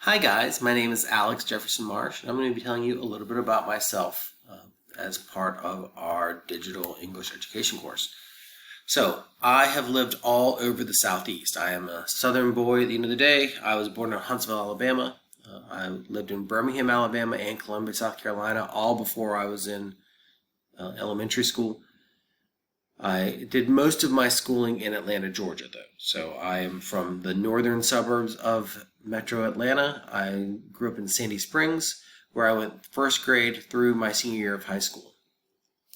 Hi guys, my name is Alex Jefferson Marsh, and I'm going to be telling you a little bit about myself as part of our digital English education course. So, I have lived all over the Southeast. I am a Southern boy at the end of the day. I was born in Huntsville, Alabama. I lived in Birmingham, Alabama and Columbia, South Carolina, all before I was in elementary school. I did most of my schooling in Atlanta, Georgia, though. So I am from the northern suburbs of Metro Atlanta. I grew up in Sandy Springs, where I went first grade through my senior year of high school.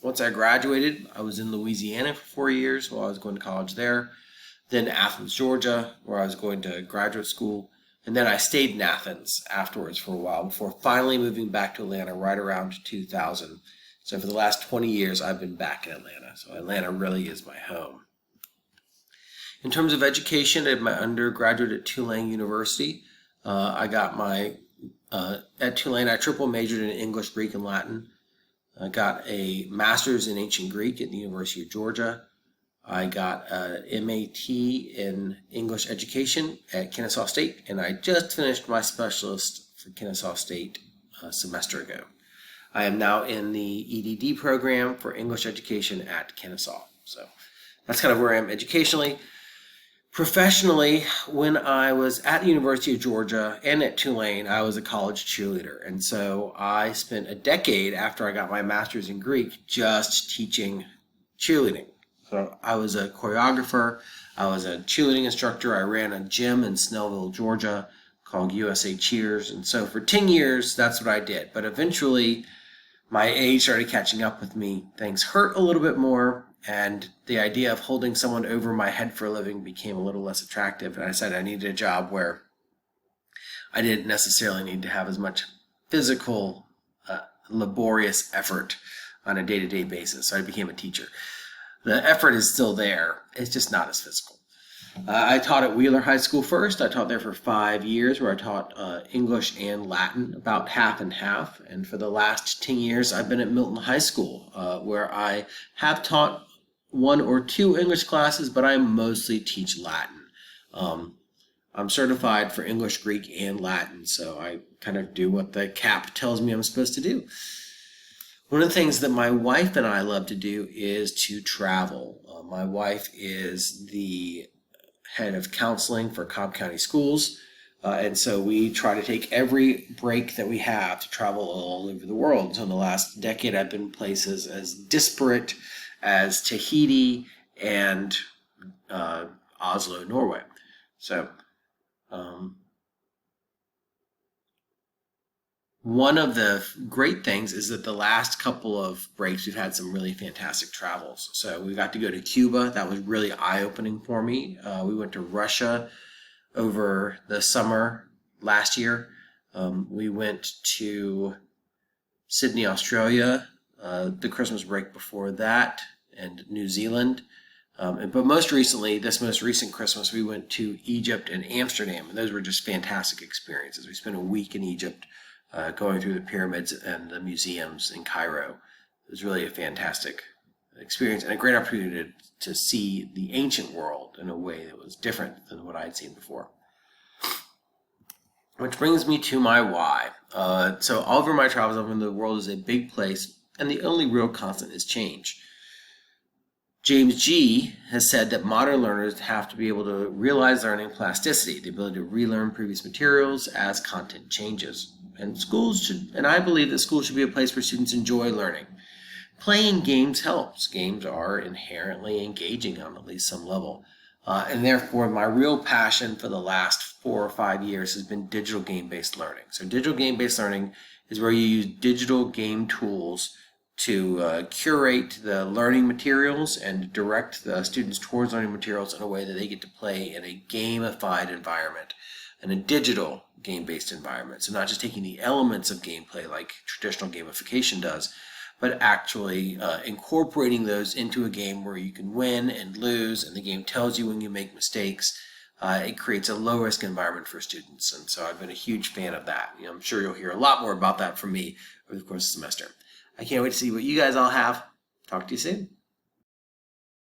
Once I graduated, I was in Louisiana for 4 years while I was going to college there. Then Athens, Georgia, where I was going to graduate school. And then I stayed in Athens afterwards for a while before finally moving back to Atlanta right around 2000. So for the last 20 years, I've been back in Atlanta. So Atlanta really is my home. In terms of education, I did my undergraduate at Tulane University. I got my, at Tulane, I triple majored in English, Greek, and Latin. I got a master's in ancient Greek at the University of Georgia. I got an MAT in English education at Kennesaw State, and I just finished my specialist for Kennesaw State a semester ago. I am now in the EDD program for English education at Kennesaw. So that's kind of where I am educationally. Professionally, when I was at the University of Georgia and at Tulane, I was a college cheerleader. And so I spent a decade after I got my master's in Greek just teaching cheerleading. So I was a choreographer. I was a cheerleading instructor. I ran a gym in Snellville, Georgia called USA Cheers. And so for 10 years, that's what I did. But eventually, my age started catching up with me. Things hurt a little bit more, and the idea of holding someone over my head for a living became a little less attractive. And I said I needed a job where I didn't necessarily need to have as much physical, laborious effort on a day-to-day basis. So I became a teacher. The effort is still there. It's just not as physical. I taught at Wheeler High School first. I taught there for 5 years, where I taught English and Latin, about half and half. And for the last 10 years, I've been at Milton High School, where I have taught 1 or 2 English classes, but I mostly teach Latin. I'm certified for English, Greek, and Latin, so I kind of do what the CAP tells me I'm supposed to do. One of the things that my wife and I love to do is to travel. My wife is the head of counseling for Cobb County Schools. And so we try to take every break that we have to travel all over the world. So in the last decade, I've been places as disparate as Tahiti and Oslo, Norway. So one of the great things is that the last couple of breaks, we've had some really fantastic travels. So we got to go to Cuba. That was really eye-opening for me. We went to Russia over the summer last year. We went to Sydney, Australia, the Christmas break before that, and New Zealand. But most recently, this most recent Christmas, we went to Egypt and Amsterdam, and those were just fantastic experiences. We spent a week in Egypt going through the pyramids and the museums in Cairo. It was really a fantastic experience and a great opportunity to see the ancient world in a way that was different than what I'd seen before. Which brings me to my why. So all over my travels, over the world is a big place, and the only real constant is change. James G. has said that modern learners have to be able to realize learning plasticity, the ability to relearn previous materials as content changes. And I believe that schools should be a place where students enjoy learning. Playing games helps. Games are inherently engaging on at least some level. And therefore, my real passion for the last 4 or 5 years has been digital game-based learning. So digital game-based learning is where you use digital game tools to curate the learning materials and direct the students towards learning materials in a way that they get to play in a gamified environment, in a digital game-based environment. So not just taking the elements of gameplay like traditional gamification does, but actually incorporating those into a game where you can win and lose, and the game tells you when you make mistakes. It creates a low-risk environment for students, and so I've been a huge fan of that. I'm sure you'll hear a lot more about that from me over the course of the semester. I can't wait to see what you guys all have. Talk to you soon.